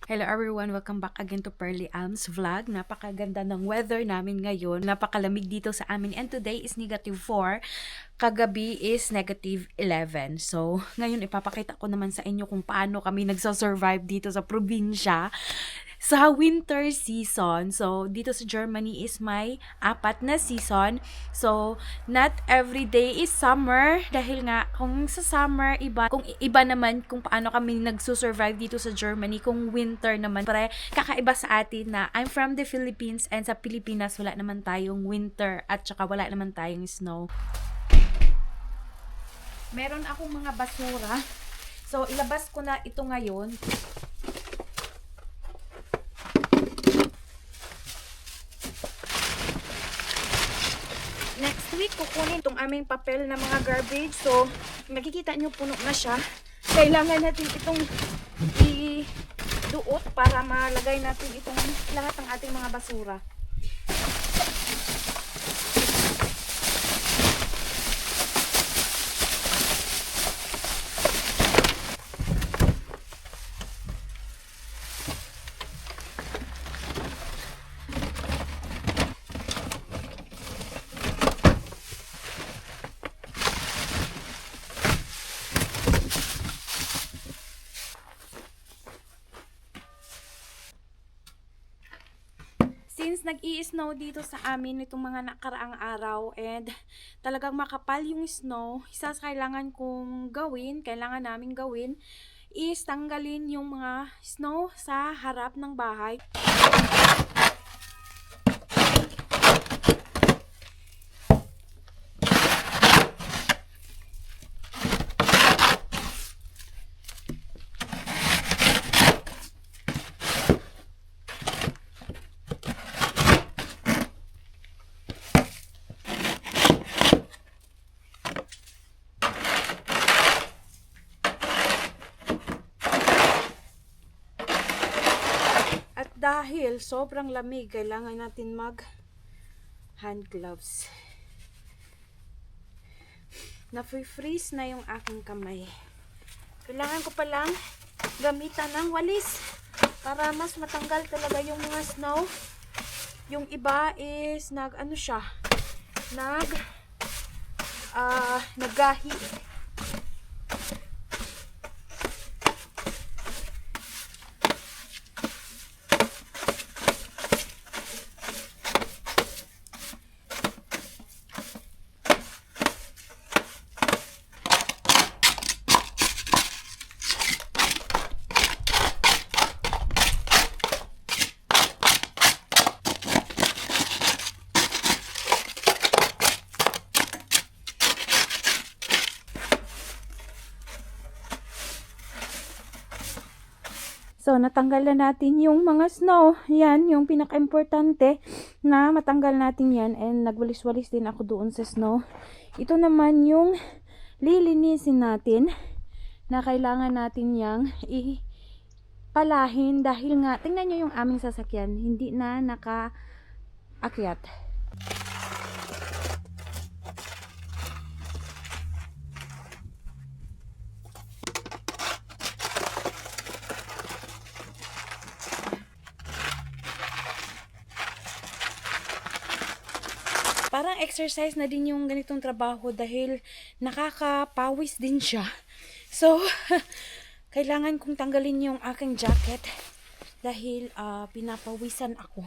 Hello everyone! Welcome back again to Pearly Alms Vlog. Napakaganda ng weather namin ngayon. Napakalamig dito sa amin and today is -4. Kagabi is -11. So, ngayon ipapakita ko naman sa inyo kung paano kami nagsasurvive dito sa probinsya sa winter season. So, dito sa Germany is may 4 na season. So, not every day is summer dahil nga kung sa summer iba, kung iba naman kung paano kami nagsusurvive dito sa Germany, kung winter naman pre kakaiba sa atin na I'm from the Philippines and sa Pilipinas wala naman tayong winter at saka wala naman tayong snow. Meron akong mga basura. So, ilabas ko na ito ngayon. Next week, kukunin itong aming papel na mga garbage. So, makikita nyo puno na siya. Kailangan natin itong i-duot para malagay natin itong lahat ng ating mga basura. Since nag-i-snow dito sa amin itong mga nakaraang araw and talagang makapal yung snow, isa sa kailangan namin gawin is tanggalin yung mga snow sa harap ng bahay. Dahil sobrang lamig, kailangan natin mag hand gloves. Na-freeze na yung aking kamay. Kailangan ko palang gamitan ng walis para mas matanggal talaga yung mga snow. Yung iba is naggahi. So, natanggal na natin yung mga snow. Yan, yung pinaka-importante na matanggal natin yan. And nagwalis-walis din ako doon sa snow. Ito naman yung lilinisin natin na kailangan natin yang ipalahin dahil nga, tingnan nyo yung aming sasakyan. Hindi na nakaakyat. Parang exercise na din yung ganitong trabaho dahil nakakapawis din siya. So, kailangan kong tanggalin yung aking jacket dahil pinapawisan ako.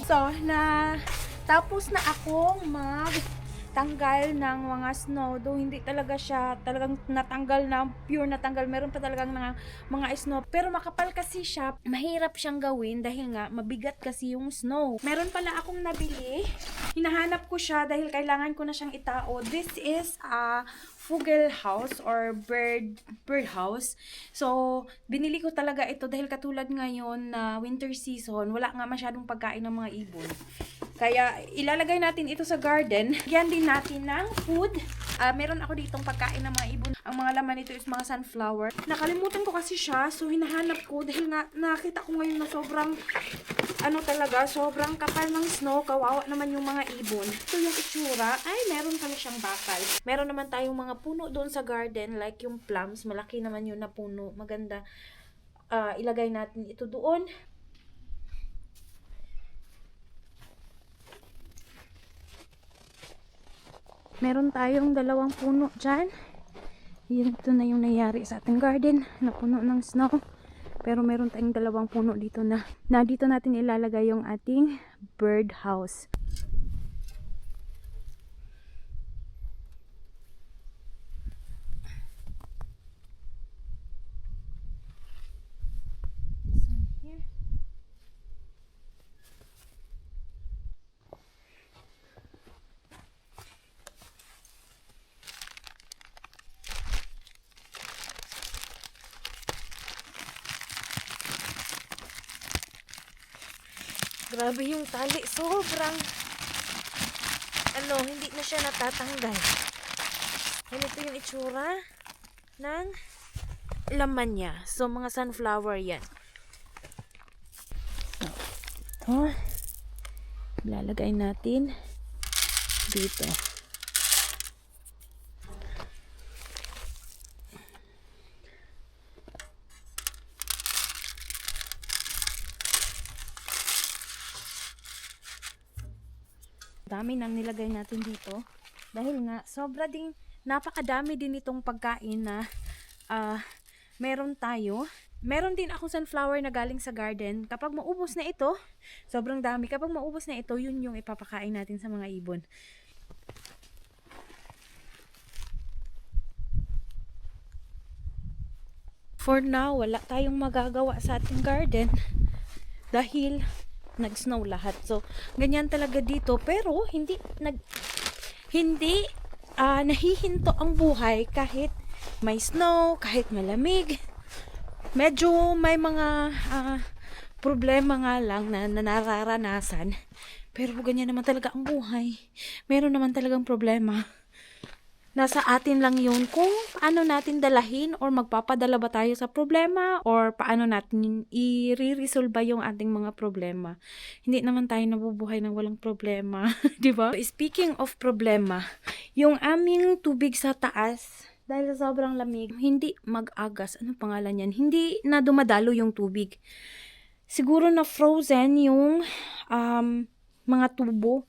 So, tapos na akong tanggal ng mga snow, though hindi talaga siya talagang natanggal na pure natanggal, meron pa talagang mga snow, pero makapal kasi siya, mahirap siyang gawin dahil nga mabigat kasi yung snow. Meron pala akong nabili, hinahanap ko siya dahil kailangan ko na siyang itao. This is a Fugel house or bird house. So, binili ko talaga ito dahil katulad ngayon na winter season, wala nga masyadong pagkain ng mga ibon. Kaya, ilalagay natin ito sa garden. Yan din natin ng food. Meron ako ditong pagkain ng mga ibon. Ang mga laman nito is mga sunflower. Nakalimutan ko kasi siya, so hinahanap ko dahil nga nakita ko ngayon na sobrang sobrang kapal ng snow. Kawawa naman yung mga ibon. So, yung itsura, ay meron pala siyang bakal. Meron naman tayong mga puno doon sa garden, like yung plums. Malaki naman yun na puno. Maganda. Ilagay natin ito doon. Meron tayong 2 puno dyan. Ito na yung nangyari sa ating garden na puno ng snow. Pero meron tayong 2 puno dito na dito natin ilalagay yung ating bird house. Grabe yung tali. Sobrang hindi na siya natatanggal. Ganito yung itsura ng laman niya. So, mga sunflower yan. Ito. Lalagay natin dito. Dami nang nilagay natin dito dahil nga napakadami din itong pagkain na meron tayo. Meron din akong sunflower na galing sa garden. Kapag maubos na ito, sobrang dami. Kapag maubos na ito, yun yung ipapakain natin sa mga ibon. For now, wala tayong magagawa sa ating garden dahil nag-snow lahat. So, ganyan talaga dito. Pero, hindi nahihinto ang buhay kahit may snow, kahit malamig. Medyo may mga problema nga lang na nararanasan. Pero, ganyan naman talaga ang buhay. Meron naman talagang problema. Nasa atin lang yun kung paano natin dalahin or magpapadala ba tayo sa problema or paano natin i-resolve yung ating mga problema. Hindi naman tayo nabubuhay ng walang problema, di ba? Speaking of problema, yung aming tubig sa taas, dahil sa sobrang lamig, hindi mag-agas. Ano pangalan yan? Hindi na dumadalo yung tubig. Siguro na frozen yung mga tubo.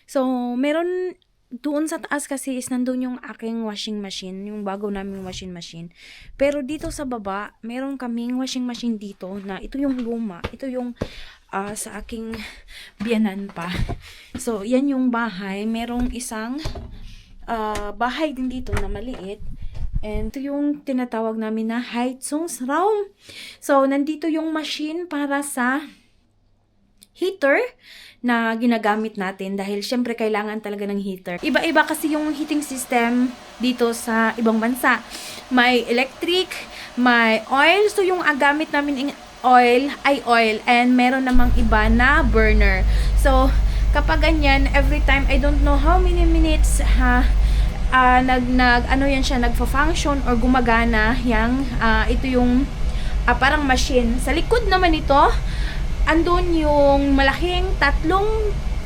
So, meron doon sa taas kasi is nandun yung aking washing machine, yung bago naming washing machine. Pero dito sa baba, meron kaming washing machine dito na ito yung luma. Ito yung sa aking biyanan pa. So, yan yung bahay. Merong isang bahay din dito na maliit. And ito yung tinatawag namin na Heizungsraum. So, nandito yung machine para sa heater na ginagamit natin dahil syempre kailangan talaga ng heater. Iba-iba kasi yung heating system dito sa ibang bansa. May electric, may oil. So yung gamit namin oil and meron namang iba na burner. So kapag ganyan, every time, I don't know how many minutes nagfa-function or gumagana yang ito yung parang machine. Sa likod naman ito, andun yung malaking 3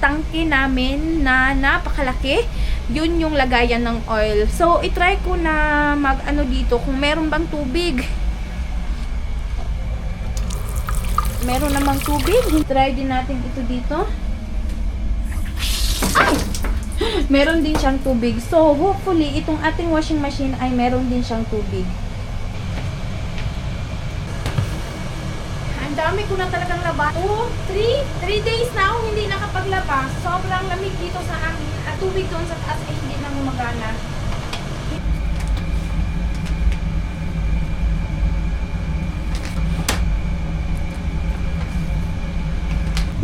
tangke namin na napakalaki. Yun yung lagayan ng oil. So, itry ko na dito kung meron bang tubig. Meron namang tubig. Try din natin ito dito. Ay! Meron din siyang tubig. So, hopefully, itong ating washing machine ay meron din siyang tubig. dami ko na talagang laba. 3 days na ako hindi nakapaglaba. Sobrang lamig dito sa amin. At tubig doon sa taas ay hindi na gumagana.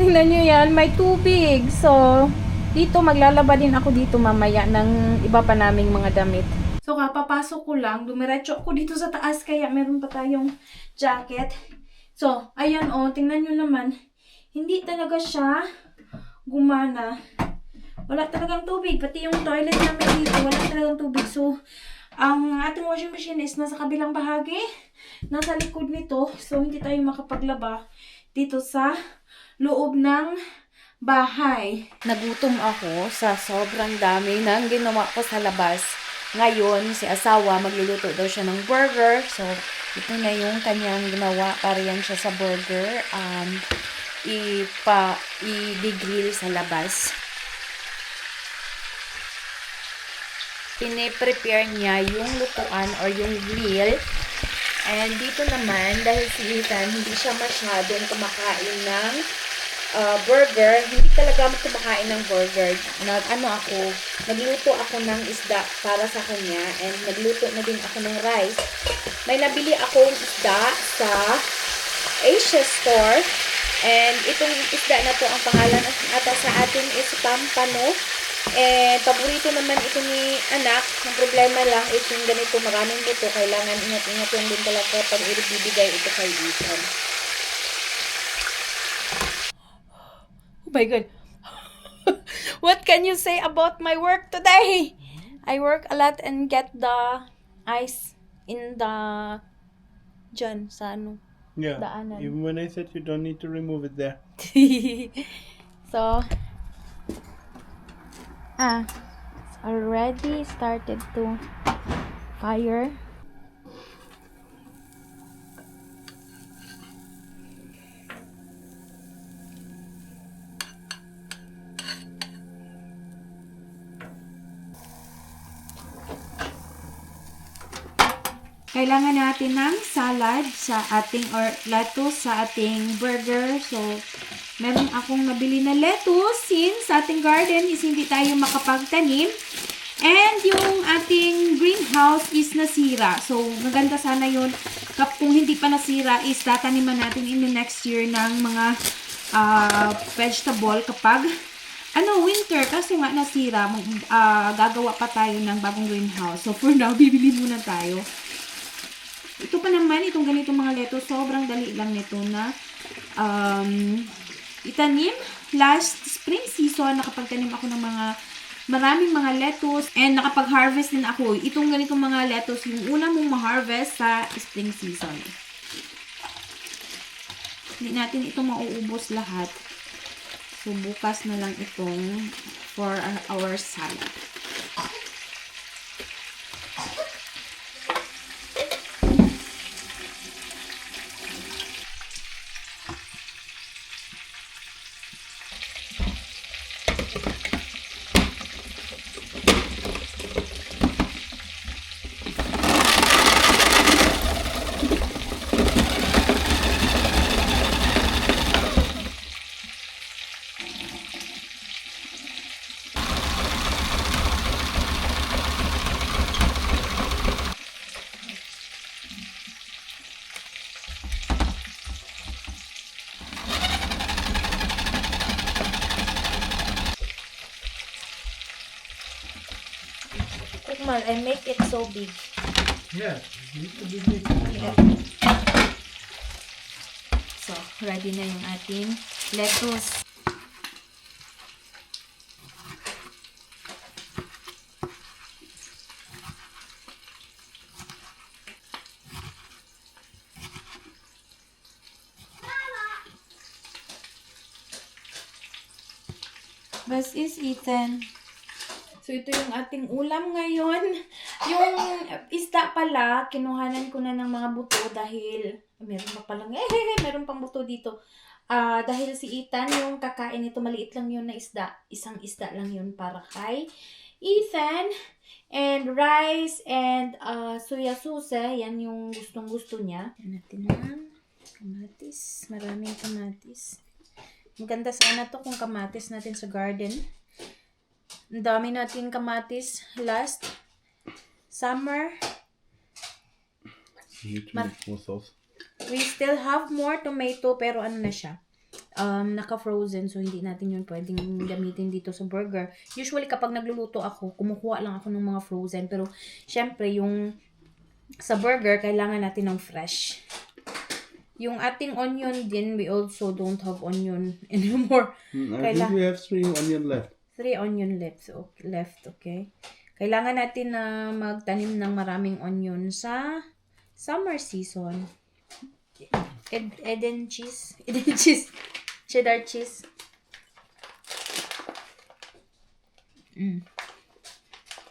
Tingnan nyo yan, may tubig. So, dito maglalaba din ako dito mamaya ng iba pa naming mga damit. So, kapapasok ko lang, dumiretso ako dito sa taas kaya meron pa tayong jacket. So, ayan o, tingnan nyo naman. Hindi talaga siya gumana. Wala talagang tubig. Pati yung toilet namin dito, wala talagang tubig. So, ang ating washing machine is nasa kabilang bahagi. Nasa likod nito. So, hindi tayo makapaglaba dito sa loob ng bahay. Nagutom ako sa sobrang dami ng ginawa ko sa labas. Ngayon, si asawa, magluluto daw siya ng burger. So, ito na yung kanyang ginawa. Para yan siya sa burger. I-grill sa labas. Pine-prepare niya yung lutuan or yung grill. And dito naman, dahil si Ethan, hindi siya masyadong kumakain ng burger. Hindi talaga kumakain ng burger. Nagluto ako ng isda para sa kanya. And nagluto na din ako ng rice. May nabili akong isda sa Asia Store. And itong isda na to, ang pangalan ata sa atin is pampano. And paborito naman ito ni anak. Ang problema lang is yung ganito maraming buto. Kailangan ingat-ingat yung din talaga pag ibibigay ito kay Ethan. Oh my God. What can you say about my work today? I work a lot and get the ice in the dyan sa ano. Yeah, Daanan. even when I said you don't need to remove it there. So, it's already started to fire. Kailangan natin ng salad sa ating or lettuce sa ating burger. So, meron akong nabili na lettuce since sa ating garden is hindi tayo makapagtanim. And yung ating greenhouse is nasira. So, maganda sana yun. Kung hindi pa nasira is tataniman natin in the next year ng mga vegetable kapag winter. Kasi nga nasira, gagawa pa tayo ng bagong greenhouse. So, for now, bibili muna tayo. Ito pa naman, itong ganitong mga lettuce, sobrang dali lang nito na itanim. Last spring season, nakapagtanim ako ng maraming mga lettuce and nakapag-harvest din ako. Itong ganitong mga lettuce, yung una mong ma-harvest sa spring season. Hindi natin ito mauubos lahat. So, bukas na lang itong for our salad. I make it so big. Yeah, it needs to be big. Yeah. So, ready na yung ating lettuce. Bas is Ethan. So, ito yung ating ulam ngayon. Yung isda pala, kinuhanan ko na ng mga buto dahil, meron pa palang, meron pang buto dito. Dahil si Ethan, yung kakain ito, maliit lang yun na isda. Isang isda lang yun para kay Ethan. And rice and soya sauce, yan yung gustong-gusto niya. Yan natin na. Kamatis. Maraming kamatis. Maganda sana to kung kamatis natin sa garden. Ang dami natin kamatis last summer. We still have more tomato pero ano na siya. Naka-frozen so hindi natin yun pwedeng gamitin dito sa burger. Usually kapag nagluluto ako, kumukuha lang ako ng mga frozen pero syempre yung sa burger kailangan natin ng fresh. Yung ating onion din, we also don't have onion anymore. I think we have 3 onion left. 3 onion left, okay? Kailangan natin na magtanim ng maraming onion sa summer season. Eden cheese. Cheddar cheese.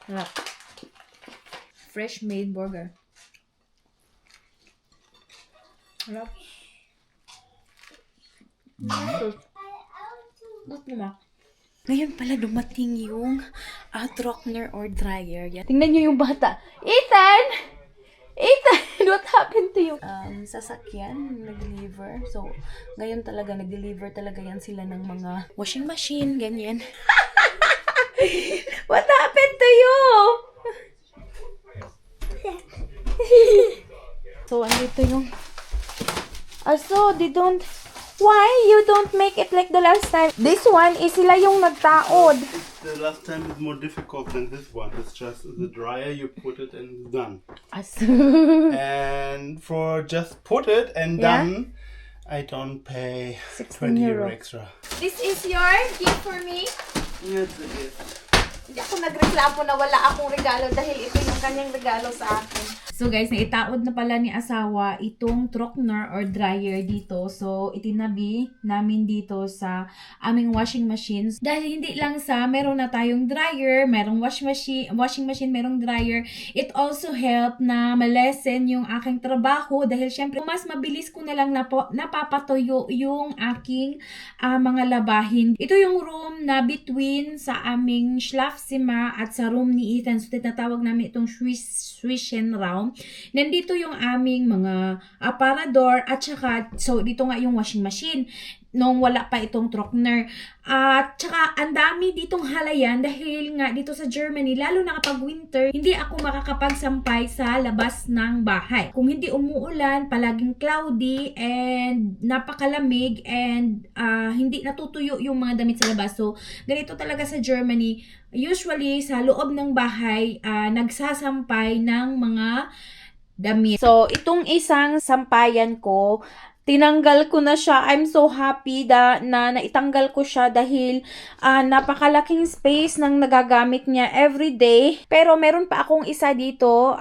Harap. Fresh made burger. Harap. Good naman. Ngayon pala dumating yung trockner or dryer. Yan. Tingnan nyo yung bata. Ethan! What happened to you? Sasakyan, nag-deliver. So, ngayon talaga, nag-deliver talaga yan sila ng mga washing machine, ganyan. What happened to you? So, andito yung... Also, why you don't make it like the last time? This one is sila yung nagtaod. The last time is more difficult than this one. It's just the dryer, you put it and done. And for just put it and done, I don't pay 20 euro extra. This is your gift for me. Yes, it is. Hindi ako nagreklamo na wala akong regalo dahil ito yung kanyang regalo sa akin. So guys, naitaod na pala ni asawa itong trockner or dryer dito. So itinabi namin dito sa aming washing machines. Dahil hindi lang sa meron na tayong dryer, merong washing machine, merong dryer. It also help na malesen yung aking trabaho dahil syempre mas mabilis ko na lang napapatuyo yung aking mga labahin. Ito yung room na between sa aming Schlafzimmer at sa room ni Ethan. So tinatawag namin itong Swishen Raum. Nandito yung aming mga aparador at saka, so dito nga yung washing machine nung wala pa itong trockner. At saka ang dami ditong halayan dahil nga dito sa Germany, lalo na kapag winter, hindi ako makakapagsampay sa labas ng bahay. Kung hindi umuulan, palaging cloudy and napakalamig and hindi natutuyo yung mga damit sa labas. So ganito talaga sa Germany. Usually sa loob ng bahay, nagsasampay ng mga damit. So itong isang sampayan ko, tinanggal ko na siya. I'm so happy na naitanggal ko siya dahil napakalaking space nang nagagamit niya everyday. Pero meron pa akong isa dito.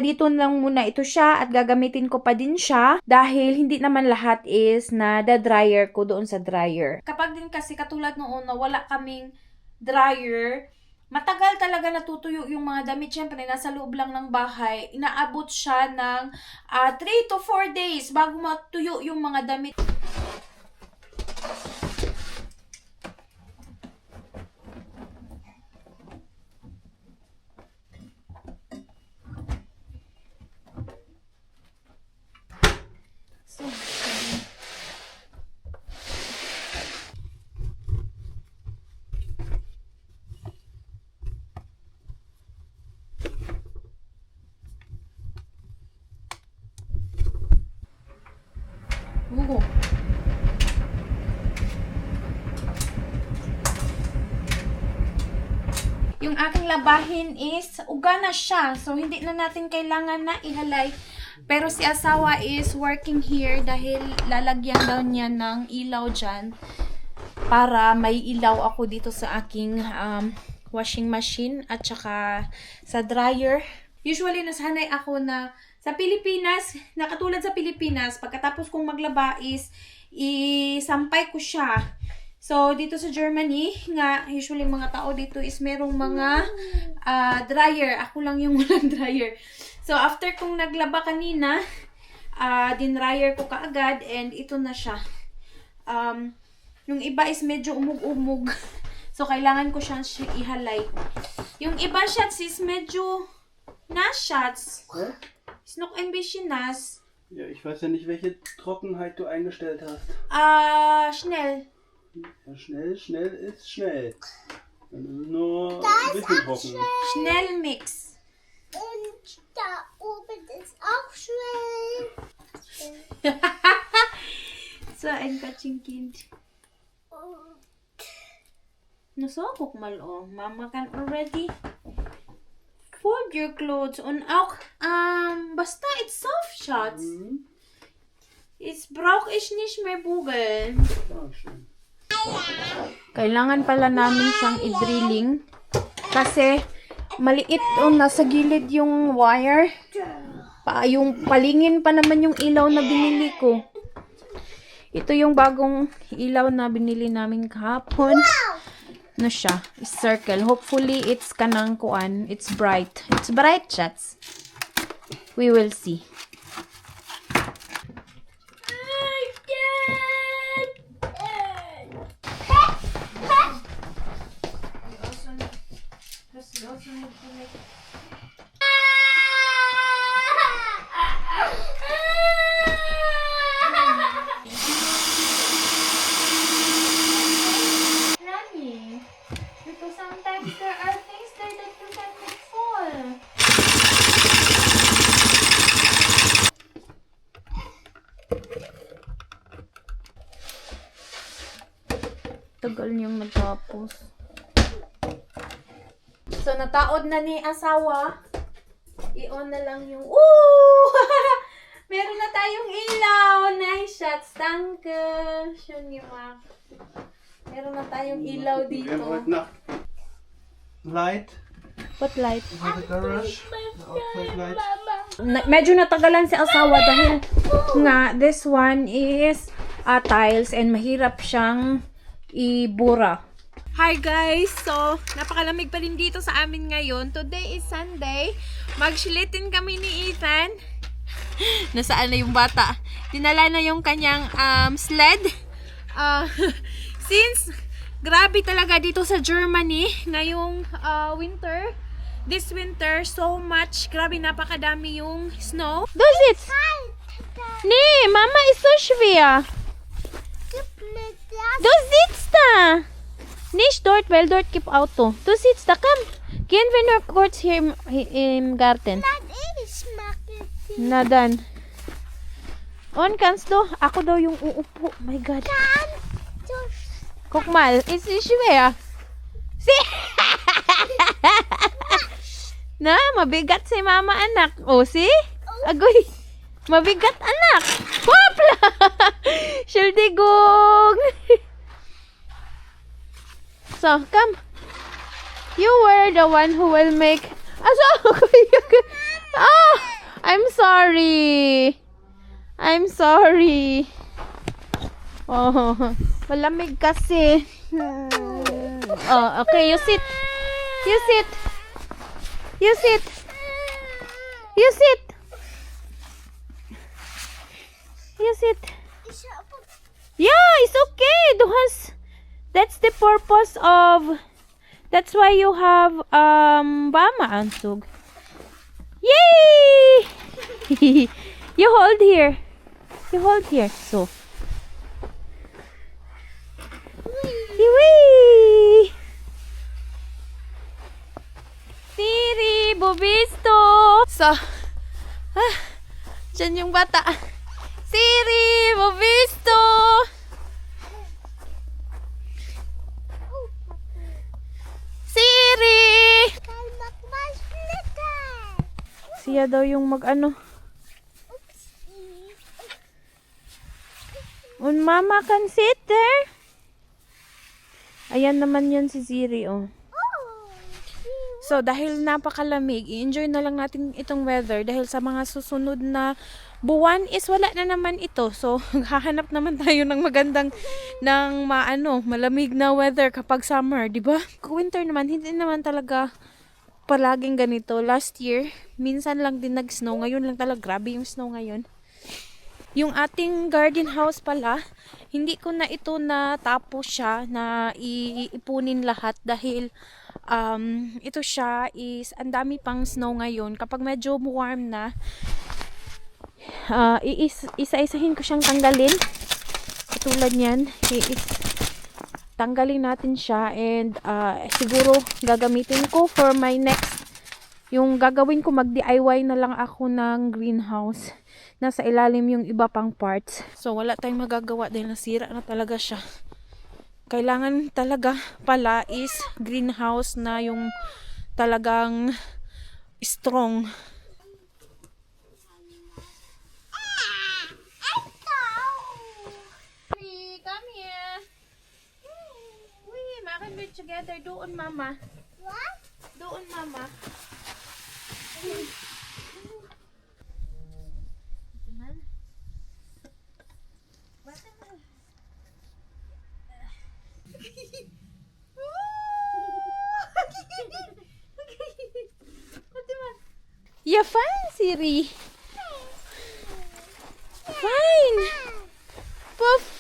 Dito lang muna ito siya at gagamitin ko pa din siya dahil hindi naman lahat is na dryer ko doon sa dryer. Kapag din kasi katulad noon na wala kaming dryer, matagal talaga natutuyo yung mga damit. Siyempre, nasa loob lang ng bahay. Inaabot siya ng 3 to 4 days bago matuyo yung mga damit. So, yung aking labahin is uga na siya. So, hindi na natin kailangan na ihalay. Pero si asawa is working here dahil lalagyan daw niya ng ilaw dyan para may ilaw ako dito sa aking washing machine at saka sa dryer. Usually, nasanay ako na sa Pilipinas, na katulad sa Pilipinas, pagkatapos kong maglaba is isampay ko siya. So, dito sa Germany, nga, usually mga tao dito is merong mga dryer. Ako lang yung walang dryer. So, after kong naglaba kanina, dinryer ko kaagad and ito na siya. Yung iba is medyo umug-umug. So, kailangan ko siyang ihalay. Yung iba shots is medyo na shots. Is nok ein bisschen nass. Ja, ich weiß ja nicht, welche Trockenheit du eingestellt hast. Schnell. Ja, schnell ist schnell. Dann ist es nur ein bisschen trocken. Schnellmix. Und da oben ist auch schön. So ein Katschingkind. Na so, guck mal, oh. Mama kann already fold your clothes. Und auch, basta, it's soft shots. It's brauche ich nicht mehr bugeln. Ja, schön. Kailangan pala namin siyang i-drilling. Kasi, maliit o nasa gilid yung wire. Yung palingin pa naman yung ilaw na binili ko. Ito yung bagong ilaw na binili namin kahapon. Ano siya? Circle. Hopefully, it's kanang kuan. It's bright. It's bright shots. We will see. Because sometimes there are things there that you can fall. Tagal niyang natapos. So, nataod na ni asawa. I-on na lang yung... Ooh! Meron na tayong ilaw. Nice shots. Danke. Schön gemacht. Meron na tayong ilaw Wir dito. haben heute Nacht Light. What light? In the garage. The outside light. Medyo natagalan si asawa dahil nga this one is tiles and mahirap siyang ibura. Hi guys! So, napakalamig pa rin dito sa amin ngayon. Today is Sunday. Magshilitin kami ni Ethan. Nasaan na yung bata? Dinala na yung kanyang sled. Since grabe talaga dito sa Germany ngayong winter, this winter, so much, grabe napakadami yung snow. Du sitzt! Nee, Mama ist so schwer. Du sitzt da! Nicht dort, weil dort gibt Auto. Du sitzt da, komm. Gehen wir nur kurz hier im Garten. Na dann. Und kannst du? Ako daw yung uupo. My God. Guck mal, ist sie schwer. Sie. Na, mabigat si Mama anak. Oh, si? Agoy. Mabigat anak. Hopla. Schuldigung. So, come. You were the one who will make... Oh, I'm sorry. I'm sorry. Oh, malamig kasi. Oh, okay, you sit. You sit. You sit. You sit. You sit. Yeah, it's okay. Du hast... That's the purpose of... That's why you have Bama-Anzug. Yay! You hold here. You hold here. So. Wee! Siri, Bobisto! So. Diyan yung bata. Siri, Bobisto! Siri! Siya daw yung mag-ano. Und Mama can sit there. Ayan naman yun si Siri, oh. So, dahil napakalamig, i-enjoy na lang natin itong weather dahil sa mga susunod na buwan is wala na naman ito. So, hahanap naman tayo ng magandang, malamig na weather kapag summer, di ba? Winter naman, hindi naman talaga palaging ganito. Last year, minsan lang din nag-snow. Ngayon lang talaga, grabe yung snow ngayon. Yung ating garden house pala, hindi ko na ito natapos siya na iipunin lahat dahil ito siya is ang dami pang snow ngayon. Kapag medyo warm na, isa-isahin ko siyang tanggalin. Katulad niyan, tanggalin natin siya, and siguro gagamitin ko for my next, yung gagawin ko, mag-DIY na lang ako ng greenhouse. Nasa ilalim yung iba pang parts. So wala tayong magagawa dahil nasira na talaga siya. Kailangan talaga pala is greenhouse na yung talagang strong. Come here. We can be together. Doon, mama. What? Doon, mama. You're fine, Siri. Fine. Puff.